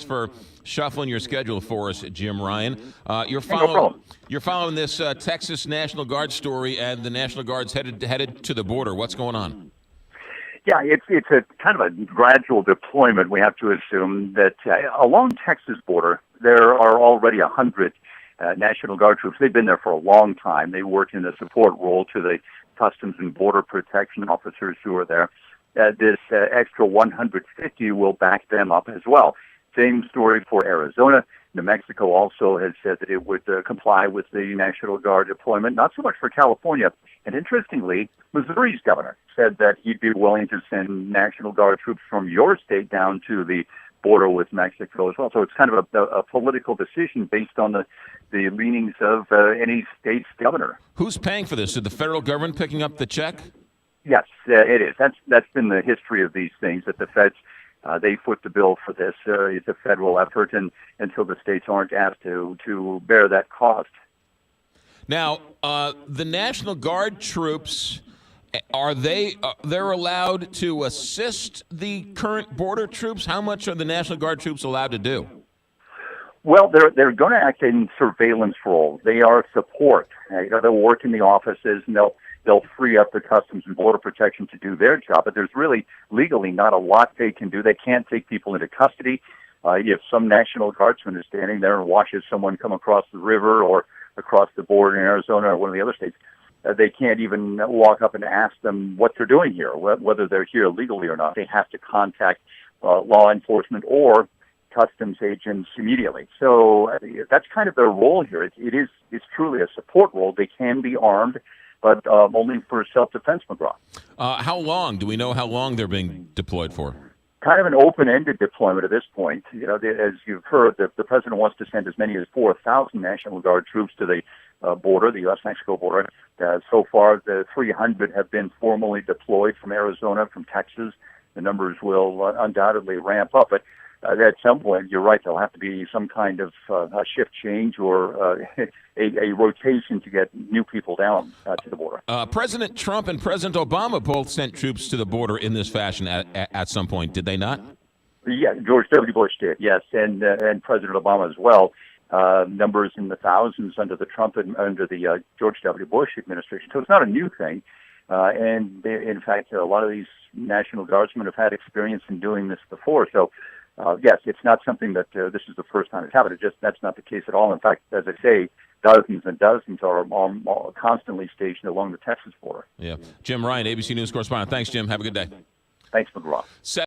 for shuffling your schedule for us, Jim Ryan. You're Hey, no problem. following this Texas National Guard story, and the National Guard's headed to the border. What's going on? Yeah, it's a kind of a gradual deployment. We have to assume that along Texas border, there are already 100 National Guard troops. They've been there for a long time. They work in a support role to the Customs and Border Protection officers who are there. This extra 150 will back them up as well. Same story for Arizona. New Mexico also has said that it would comply with the National Guard deployment, not so much for California. And interestingly, Missouri's governor said that he'd be willing to send National Guard troops from your state down to the border with Mexico as well. So it's kind of a political decision based on the leanings of any state's governor. Who's paying for this? Is the federal government picking up the check? Yes, it is. That's been the history of these things, that the feds, they foot the bill for this. It's a federal effort, and until the states aren't asked to bear that cost. Now, the National Guard troops, they're allowed to assist the current border troops? How much are the National Guard troops allowed to do? Well, they're going to act in surveillance roles. They are support. They'll work in the offices, and they'll free up the Customs and Border Protection to do their job. But there's really legally not a lot they can do. They can't take people into custody. If some National Guardsman is standing there and watches someone come across the river or across the border in Arizona or one of the other states, they can't even walk up and ask them what they're doing here, whether they're here legally or not. They have to contact law enforcement or customs agents immediately. So that's kind of their role here. It's truly a support role. They can be armed, but only for self-defense, McGraw. How long? Do we know how long they're being deployed for? Kind of an open-ended deployment at this point. As you've heard, the president wants to send as many as 4,000 National Guard troops to the border, the U.S.-Mexico border. So far, the 300 have been formally deployed from Arizona, from Texas. The numbers will undoubtedly ramp up. But at some point, you're right, there'll have to be some kind of a shift change or a rotation to get new people down to the border. President Trump and President Obama both sent troops to the border in this fashion at some point, did they not? Yeah, George W. Bush did, yes, and President Obama as well. Numbers in the thousands under the Trump and under the George W. Bush administration. So it's not a new thing. And in fact, a lot of these National Guardsmen have had experience in doing this before. So yes, it's not something that this is the first time it's happened. That's not the case at all. In fact, as I say, dozens and dozens are constantly stationed along the Texas border. Yeah. Jim Ryan, ABC News correspondent. Thanks, Jim. Have a good day. Thanks, McGraw.